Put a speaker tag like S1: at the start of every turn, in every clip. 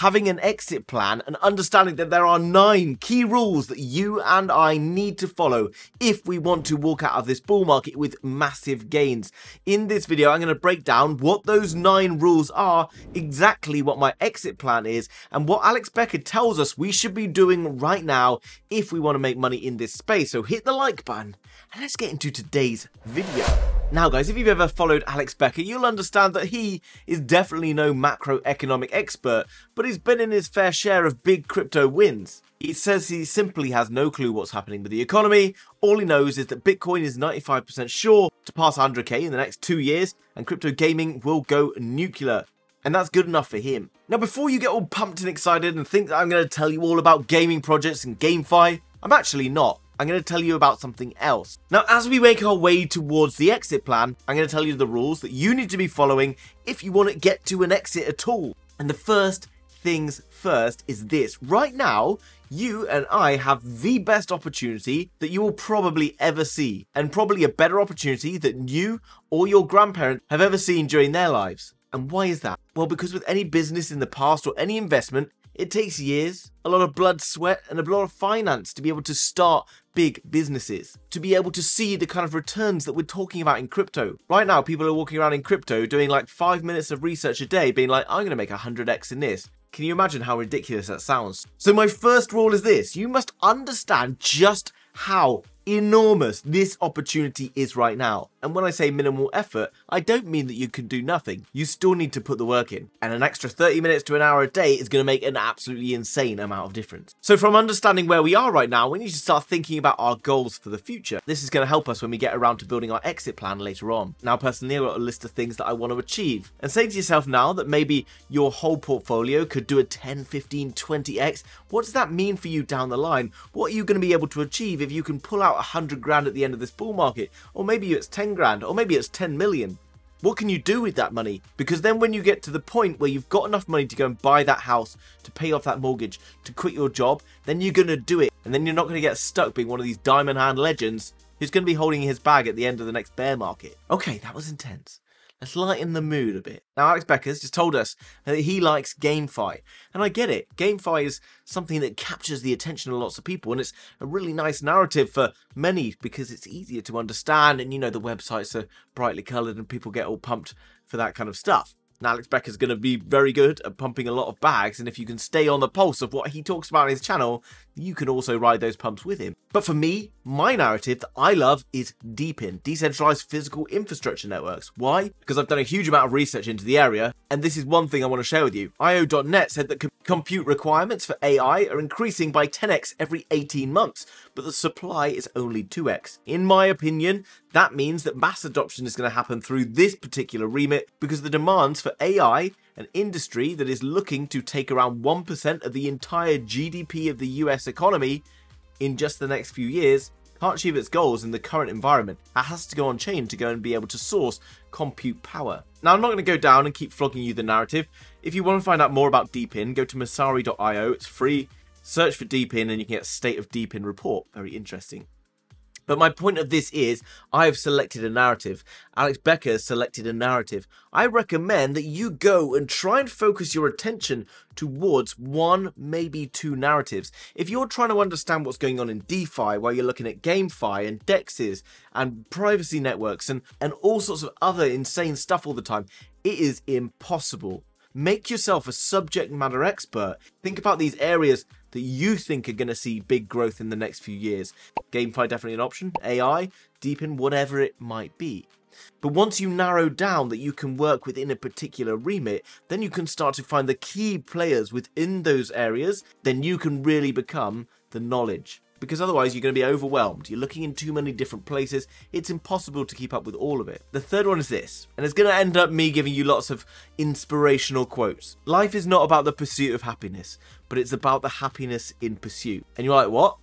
S1: having an exit plan, and understanding that there are 9 key rules that you and I need to follow if we want to walk out of this bull market with massive gains. In this video, I'm going to break down what those 9 rules are, exactly what my exit plan is, and what Alex Becker tells us we should be doing right now if we want to make money in this space. So hit the like button and let's get into today's video. Now guys, if you've ever followed Alex Becker, you'll understand that he is definitely no macroeconomic expert, but he's been in his fair share of big crypto wins. He says he simply has no clue what's happening with the economy. All he knows is that Bitcoin is 95% sure to pass 100k in the next 2 years, and crypto gaming will go nuclear. And that's good enough for him. Now before you get all pumped and excited and think that I'm going to tell you all about gaming projects and GameFi, I'm actually not. I'm going to tell you about something else. Now, as we make our way towards the exit plan, I'm going to tell you the rules that you need to be following if you want to get to an exit at all. And the first things first is this. Right now, you and I have the best opportunity that you will probably ever see, and probably a better opportunity than you or your grandparents have ever seen during their lives. And why is that? Well, because with any business in the past or any investment, it takes years, a lot of blood, sweat, and a lot of finance to be able to start big businesses, to be able to see the kind of returns that we're talking about in crypto. Right now, people are walking around in crypto doing like 5 minutes of research a day, being like, I'm going to make 100x in this. Can you imagine how ridiculous that sounds? So my first rule is this: you must understand just how enormous this opportunity is right now. And when I say minimal effort, I don't mean that you can do nothing. You still need to put the work in. And an extra 30 minutes to an hour a day is going to make an absolutely insane amount of difference. So from understanding where we are right now, we need to start thinking about our goals for the future. This is going to help us when we get around to building our exit plan later on. Now, personally, I've got a list of things that I want to achieve. And say to yourself now that maybe your whole portfolio could do a 10, 15, 20x. What does that mean for you down the line? What are you going to be able to achieve if you can pull out 100 grand at the end of this bull market? Or maybe it's 10 grand, or maybe it's 10 million. What can you do with that money? Because then when you get to the point where you've got enough money to go and buy that house, to pay off that mortgage, to quit your job, then you're going to do it. And then you're not going to get stuck being one of these diamond hand legends who's going to be holding his bag at the end of the next bear market. Okay, that was intense. Let's lighten the mood a bit. Now, Alex Becker's just told us that he likes GameFi. And I get it. GameFi is something that captures the attention of lots of people. And it's a really nice narrative for many because it's easier to understand. And, you know, the websites are brightly coloured and people get all pumped for that kind of stuff. Now, Alex Becker's going to be very good at pumping a lot of bags, and if you can stay on the pulse of what he talks about on his channel, you can also ride those pumps with him. But for me, my narrative that I love is DePIN, Decentralized Physical Infrastructure Networks. Why? Because I've done a huge amount of research into the area, and this is one thing I want to share with you. IO.net said that compute requirements for AI are increasing by 10x every 18 months, but the supply is only 2x. In my opinion, that means that mass adoption is going to happen through this particular remit because the demands for AI, an industry that is looking to take around 1% of the entire GDP of the US economy in just the next few years, can't achieve its goals in the current environment. It has to go on chain to go and be able to source compute power. Now, I'm not going to go down and keep flogging you the narrative. If you want to find out more about DePIN, go to Masari.io. It's free. Search for DePIN and you can get a State of DePIN report. Very interesting. But my point of this is, I have selected a narrative. Alex Becker has selected a narrative. I recommend that you go and try and focus your attention towards 1, maybe 2 narratives. If you're trying to understand what's going on in DeFi, while you're looking at GameFi and DEXs and privacy networks and all sorts of other insane stuff all the time, it is impossible. Make yourself a subject matter expert. Think about these areas that you think are going to see big growth in the next few years. GameFi definitely an option, AI, DePIN, whatever it might be. But once you narrow down that you can work within a particular remit, then you can start to find the key players within those areas, then you can really become the knowledge. Because otherwise you're going to be overwhelmed. You're looking in too many different places. It's impossible to keep up with all of it. The third one is this, and it's going to end up me giving you lots of inspirational quotes. Life is not about the pursuit of happiness, but it's about the happiness in pursuit. And you're like, what?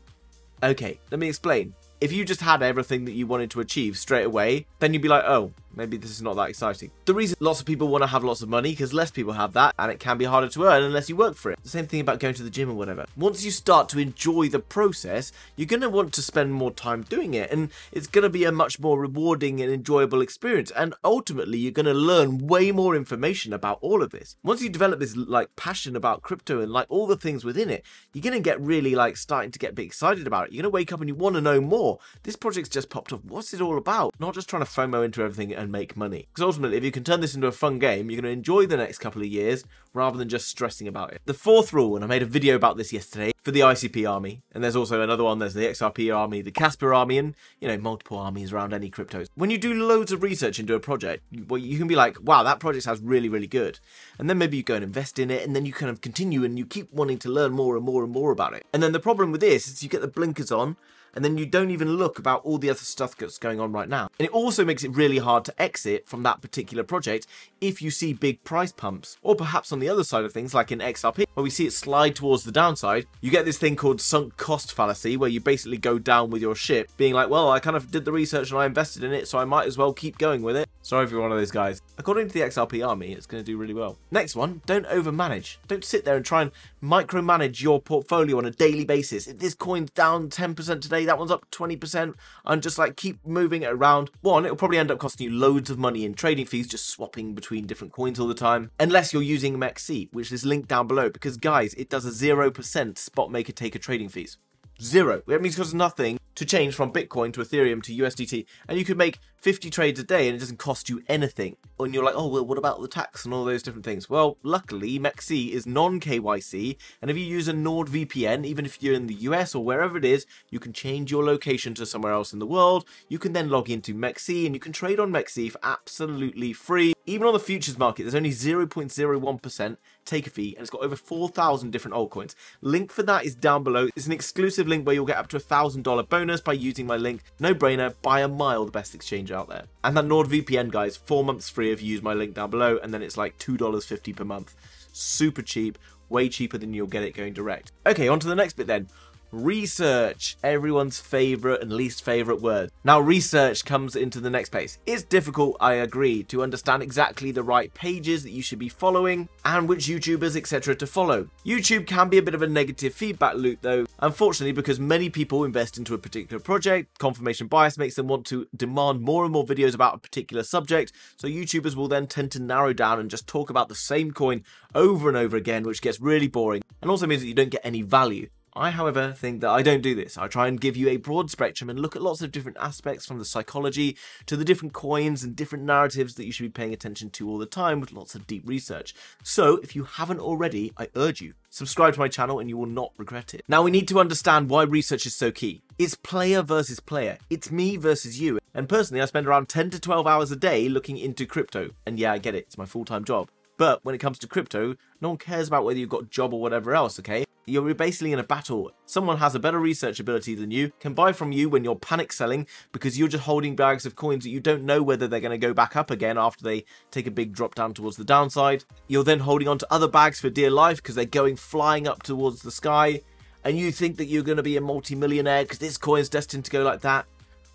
S1: Okay, let me explain. If you just had everything that you wanted to achieve straight away, then you'd be like, oh, maybe this is not that exciting. The reason lots of people want to have lots of money, because less people have that, and it can be harder to earn unless you work for it. The same thing about going to the gym or whatever. Once you start to enjoy the process, you're going to want to spend more time doing it, and it's going to be a much more rewarding and enjoyable experience, and ultimately you're going to learn way more information about all of this. Once you develop this like passion about crypto and like all the things within it, you're going to get really like starting to get a bit excited about it. You're going to wake up and you want to know more. This project's just popped up. What's it all about? Not just trying to FOMO into everything and make money. Because ultimately, if you can turn this into a fun game, you're going to enjoy the next couple of years rather than just stressing about it. The fourth rule, and I made a video about this yesterday for the ICP army, and there's also another one, there's the XRP army, the kaspa army, and you know, multiple armies around any cryptos. When you do loads of research into a project, well, you can be like, wow, that project sounds really, really good. And then maybe you go and invest in it, and then you kind of continue and you keep wanting to learn more and more and more about it. And then the problem with this is you get the blinkers on, and then you don't even look about all the other stuff that's going on right now. And it also makes it really hard to exit from that particular project if you see big price pumps. Or perhaps on the other side of things, like in XRP, where we see it slide towards the downside, you get this thing called sunk cost fallacy, where you basically go down with your ship, being like, well, I kind of did the research and I invested in it, so I might as well keep going with it. Sorry if you're one of those guys. According to the XRP army, it's going to do really well. Next one, don't overmanage. Don't sit there and try and micromanage your portfolio on a daily basis. If this coin's down 10% today, that one's up 20%, and just like keep moving it around. One, it'll probably end up costing you loads of money in trading fees, just swapping between different coins all the time, unless you're using MEXC, which is linked down below, because guys, it does a 0% spot maker taker trading fees. Zero. That means it costs nothing to change from Bitcoin to Ethereum to USDT, and you could make 50 trades a day and it doesn't cost you anything. And you're like, oh, well, what about the tax and all those different things? Well, luckily, MEXC is non-KYC, and if you use a NordVPN, even if you're in the US or wherever it is, you can change your location to somewhere else in the world. You can then log into MEXC, and you can trade on MEXC for absolutely free. Even on the futures market, there's only 0.01% take a fee, and it's got over 4,000 different altcoins. Link for that is down below. It's an exclusive link where you'll get up to a $1,000 bonus by using my link. No brainer, by a mile the best exchange out there. And that NordVPN, guys, 4 months free if you use my link down below, and then it's like $2.50 per month. Super cheap, way cheaper than you'll get it going direct. Okay, on to the next bit then. Research, everyone's favorite and least favorite word. Now research comes into the next place. It's difficult, I agree, to understand exactly the right pages that you should be following and which YouTubers, etc. to follow. YouTube can be a bit of a negative feedback loop though, unfortunately, because many people invest into a particular project. Confirmation bias makes them want to demand more and more videos about a particular subject, so YouTubers will then tend to narrow down and just talk about the same coin over and over again, which gets really boring and also means that you don't get any value. I, however, think that I don't do this. I try and give you a broad spectrum and look at lots of different aspects, from the psychology to the different coins and different narratives that you should be paying attention to all the time, with lots of deep research. So if you haven't already, I urge you, subscribe to my channel and you will not regret it. Now we need to understand why research is so key. It's player versus player. It's me versus you. And personally, I spend around 10 to 12 hours a day looking into crypto. And yeah, I get it. It's my full-time job. But when it comes to crypto, no one cares about whether you've got a job or whatever else, okay? You're basically in a battle. Someone has a better research ability than you, can buy from you when you're panic selling because you're just holding bags of coins that you don't know whether they're going to go back up again after they take a big drop down towards the downside. You're then holding on to other bags for dear life because they're going flying up towards the sky, and you think that you're going to be a multi-millionaire because this coin's destined to go like that.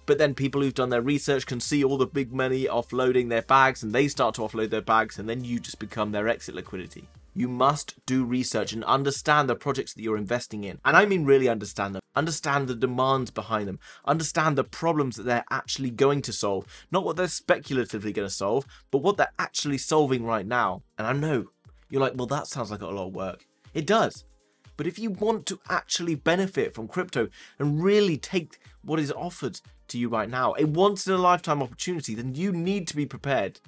S1: But then people who've done their research can see all the big money offloading their bags, and they start to offload their bags, and then you just become their exit liquidity. You must do research and understand the projects that you're investing in. And I mean really understand them. Understand the demands behind them. Understand the problems that they're actually going to solve. Not what they're speculatively going to solve, but what they're actually solving right now. And I know, you're like, well, that sounds like a lot of work. It does. But if you want to actually benefit from crypto and really take what is offered to you right now, a once-in-a-lifetime opportunity, then you need to be prepared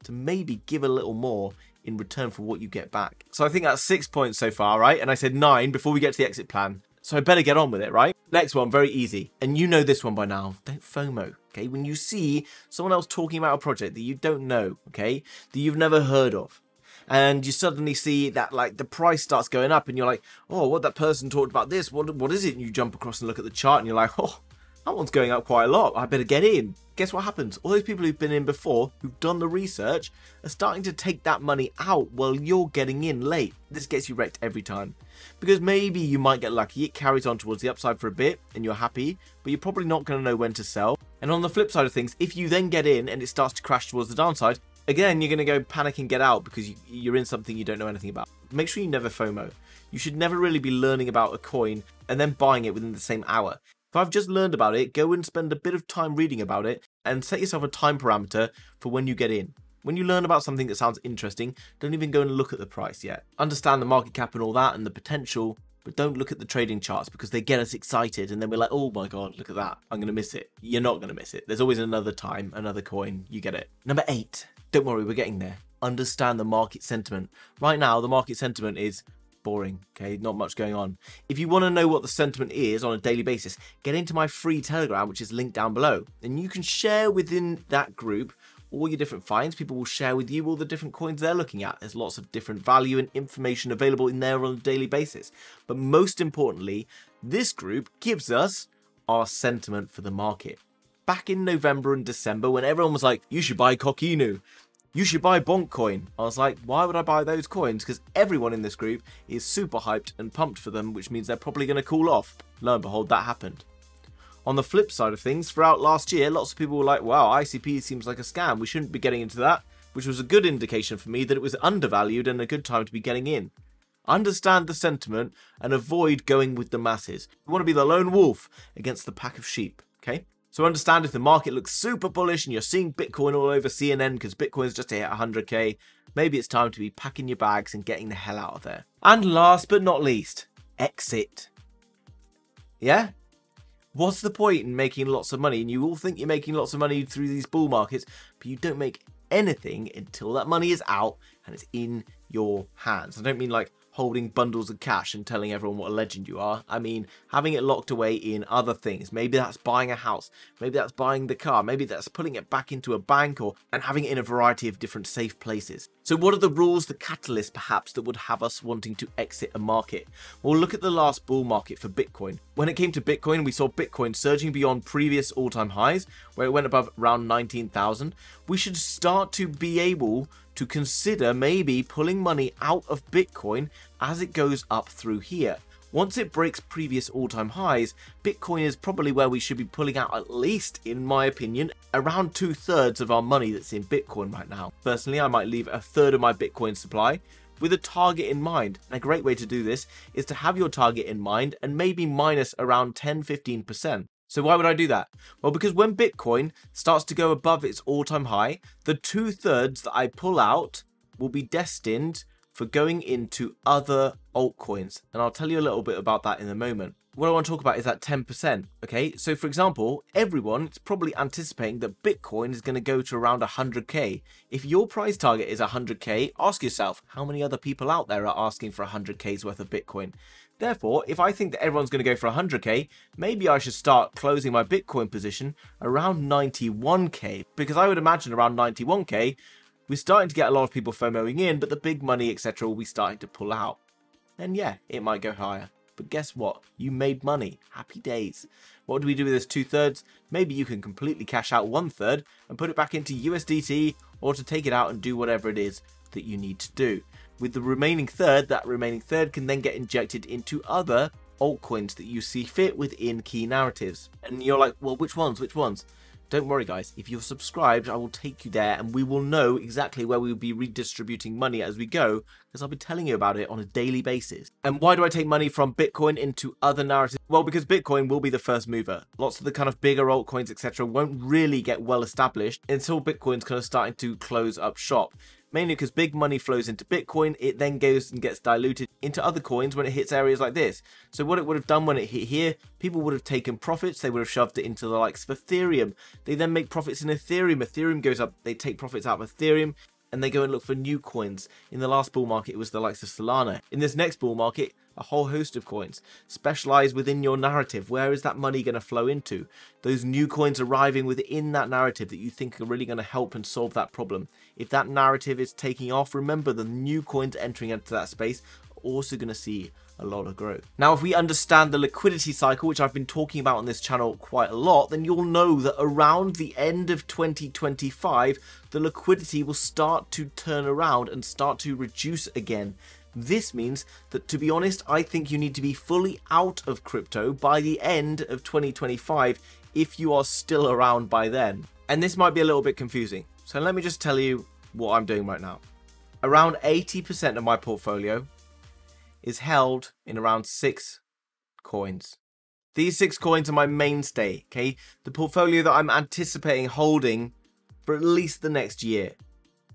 S1: to maybe give a little more in return for what you get back. So I think that's 6 points so far, right? And I said 9 before we get to the exit plan. So I better get on with it, right? Next one, very easy. And you know this one by now. Don't FOMO, okay? When you see someone else talking about a project that you don't know, okay? That you've never heard of, and you suddenly see that like the price starts going up and you're like, oh, what, that person talked about this, what is it? And you jump across and look at the chart and you're like, oh, that one's going up quite a lot, I better get in. Guess what happens? All those people who've been in before, who've done the research, are starting to take that money out while you're getting in late. This gets you wrecked every time. Because maybe you might get lucky, it carries on towards the upside for a bit and you're happy, but you're probably not going to know when to sell. And on the flip side of things, if you then get in and it starts to crash towards the downside, again, you're going to go panic and get out because you're in something you don't know anything about. Make sure you never FOMO. You should never really be learning about a coin and then buying it within the same hour. If I've just learned about it, go and spend a bit of time reading about it and set yourself a time parameter for when you get in. When you learn about something that sounds interesting, don't even go and look at the price yet. Understand the market cap and all that and the potential, but don't look at the trading charts because they get us excited and then we're like, oh my god, look at that, I'm going to miss it. You're not going to miss it. There's always another time, another coin, you get it. Number 8, don't worry, we're getting there. Understand the market sentiment. Right now, the market sentiment is boring, okay, not much going on. If you want to know what the sentiment is on a daily basis, get into my free Telegram, which is linked down below, and you can share within that group all your different finds. People will share with you all the different coins they're looking at. There's lots of different value and information available in there on a daily basis. But most importantly, this group gives us our sentiment for the market. Back in November and December, when everyone was like, you should buy Kokinu, you should buy Bonkcoin, I was like, why would I buy those coins? Because everyone in this group is super hyped and pumped for them, which means they're probably going to cool off. Lo and behold, that happened. On the flip side of things, throughout last year, lots of people were like, wow, ICP seems like a scam. We shouldn't be getting into that, which was a good indication for me that it was undervalued and a good time to be getting in. Understand the sentiment and avoid going with the masses. You want to be the lone wolf against the pack of sheep, okay? So understand if the market looks super bullish and you're seeing Bitcoin all over CNN because Bitcoin's just hit 100k, maybe it's time to be packing your bags and getting the hell out of there. And last but not least, exit. Yeah? What's the point in making lots of money? And you all think you're making lots of money through these bull markets, but you don't make anything until that money is out and it's in your hands. I don't mean like holding bundles of cash and telling everyone what a legend you are. I mean having it locked away in other things. Maybe that's buying a house, maybe that's buying the car, maybe that's putting it back into a bank and having it in a variety of different safe places. So what are the rules, the catalysts perhaps that would have us wanting to exit a market? Well, look at the last bull market for Bitcoin. When it came to Bitcoin, we saw Bitcoin surging beyond previous all-time highs where it went above around 19,000. We should start to be able to consider maybe pulling money out of Bitcoin as it goes up through here. Once it breaks previous all-time highs, Bitcoin is probably where we should be pulling out, at least in my opinion, around 2/3 of our money that's in Bitcoin right now. Personally, I might leave 1/3 of my Bitcoin supply with a target in mind. And a great way to do this is to have your target in mind and maybe minus around 10-15%. So why would I do that? Well, because when Bitcoin starts to go above its all-time high, the 2/3 that I pull out will be destined for going into other altcoins. And I'll tell you a little bit about that in a moment. What I want to talk about is that 10%, okay? So for example, everyone is probably anticipating that Bitcoin is going to go to around 100k. If your price target is 100k, ask yourself, how many other people out there are asking for 100k's worth of Bitcoin? Therefore, if I think that everyone's going to go for 100k, maybe I should start closing my Bitcoin position around 91k, because I would imagine around 91k, we're starting to get a lot of people FOMOing in, but the big money, etc. will be starting to pull out. And yeah, it might go higher. But guess what? You made money. Happy days. What do we do with this 2/3? Maybe you can completely cash out 1/3 and put it back into USDT, or to take it out and do whatever it is that you need to do. With the remaining third, that remaining third can then get injected into other altcoins that you see fit within key narratives. And you're like, well, which ones? Which ones? Don't worry, guys. If you're subscribed, I will take you there and we will know exactly where we will be redistributing money as we go, because I'll be telling you about it on a daily basis. And why do I take money from Bitcoin into other narratives? Well, because Bitcoin will be the first mover. Lots of the kind of bigger altcoins, etc. won't really get well established until Bitcoin's kind of starting to close up shop. Mainly because big money flows into Bitcoin, it then goes and gets diluted into other coins when it hits areas like this. So what it would have done when it hit here, people would have taken profits, they would have shoved it into the likes of Ethereum. They then make profits in Ethereum, Ethereum goes up, they take profits out of Ethereum, and they go and look for new coins. In the last bull market, it was the likes of Solana. In this next bull market, a whole host of coins. Specialize within your narrative. Where is that money going to flow into? Those new coins arriving within that narrative that you think are really going to help and solve that problem. If that narrative is taking off, remember the new coins entering into that space are also going to see a lot of growth. Now, if we understand the liquidity cycle, which I've been talking about on this channel quite a lot, then you'll know that around the end of 2025, the liquidity will start to turn around and start to reduce again. This means that, to be honest, I think you need to be fully out of crypto by the end of 2025 if you are still around by then. And this might be a little bit confusing. So let me just tell you what I'm doing right now. Around 80% of my portfolio is held in around 6 coins. These 6 coins are my mainstay, okay? The portfolio that I'm anticipating holding for at least the next year.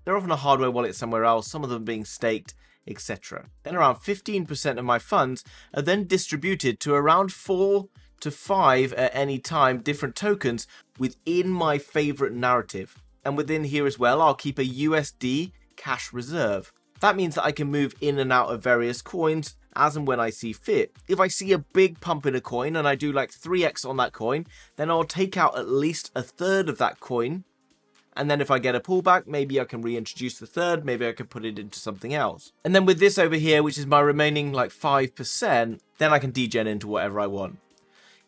S1: They're often a hardware wallet somewhere else, some of them being staked, etc. Then around 15% of my funds are then distributed to around 4 to 5 at any time different tokens within my favorite narrative. And within here as well, I'll keep a USD cash reserve. That means that I can move in and out of various coins as and when I see fit. If I see a big pump in a coin and I do like 3x on that coin, then I'll take out at least a third of that coin. And then if I get a pullback, maybe I can reintroduce the third, maybe I can put it into something else. And then with this over here, which is my remaining like 5%, then I can degen into whatever I want.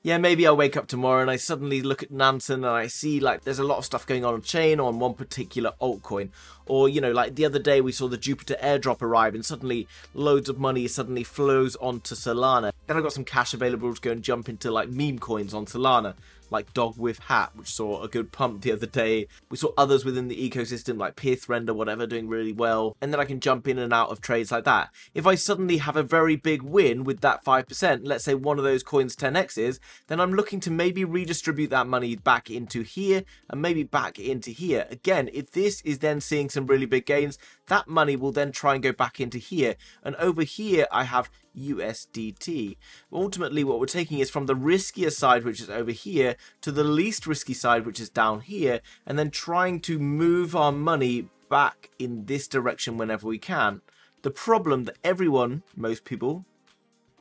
S1: Yeah, maybe I'll wake up tomorrow and I suddenly look at Nansen and I see like there's a lot of stuff going on chain on one particular altcoin. Or, you know, like the other day we saw the Jupiter airdrop arrive and suddenly loads of money suddenly flows onto Solana. Then I got some cash available to go and jump into like meme coins on Solana, like Dog with Hat, which saw a good pump the other day. We saw others within the ecosystem like Pith, or whatever doing really well. And then I can jump in and out of trades like that. If I suddenly have a very big win with that 5%, let's say one of those coins 10x's, then I'm looking to maybe redistribute that money back into here and maybe back into here. Again, if this is then seeing some really big gains, that money will then try and go back into here. And over here, I have USDT. Ultimately, what we're taking is from the riskier side, which is over here, to the least risky side, which is down here, and then trying to move our money back in this direction whenever we can. The problem that everyone, most people,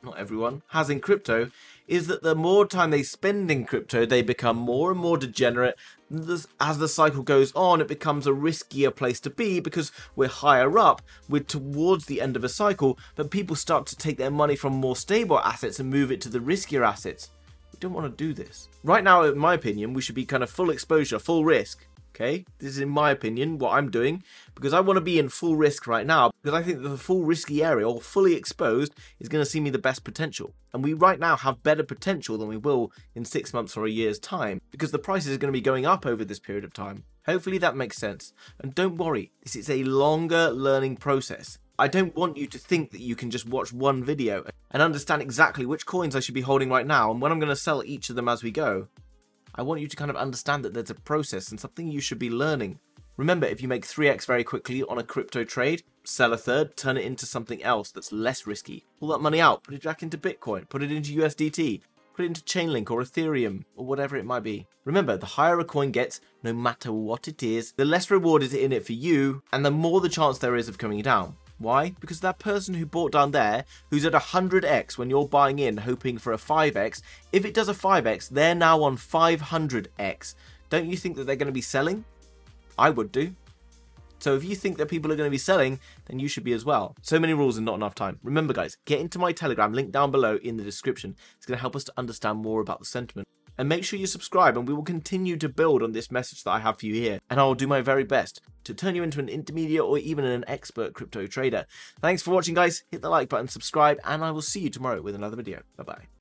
S1: not everyone, has in crypto is that the more time they spend in crypto, they become more and more degenerate. As the cycle goes on, it becomes a riskier place to be because we're higher up, we're towards the end of a cycle, but people start to take their money from more stable assets and move it to the riskier assets. We don't want to do this. Right now, in my opinion, we should be kind of full exposure, full risk. Okay, this is in my opinion what I'm doing because I want to be in full risk right now because I think that the full risky area or fully exposed is going to see me the best potential. And we right now have better potential than we will in 6 months or a year's time because the prices are going to be going up over this period of time. Hopefully that makes sense. And don't worry, this is a longer learning process. I don't want you to think that you can just watch one video and understand exactly which coins I should be holding right now and when I'm going to sell each of them as we go. I want you to kind of understand that there's a process and something you should be learning. Remember, if you make 3x very quickly on a crypto trade, sell a third, turn it into something else that's less risky. Pull that money out, put it back into Bitcoin, put it into USDT, put it into Chainlink or Ethereum or whatever it might be. Remember, the higher a coin gets, no matter what it is, the less reward is in it for you and the more the chance there is of coming down. Why? Because that person who bought down there, who's at 100x when you're buying in hoping for a 5x, if it does a 5x, they're now on 500x. Don't you think that they're going to be selling? I would do. So if you think that people are going to be selling, then you should be as well. So many rules and not enough time. Remember guys, get into my Telegram, link down below in the description. It's going to help us to understand more about the sentiment. And make sure you subscribe and we will continue to build on this message that I have for you here. And I will do my very best to turn you into an intermediate or even an expert crypto trader. Thanks for watching guys. Hit the like button, subscribe, and I will see you tomorrow with another video. Bye bye.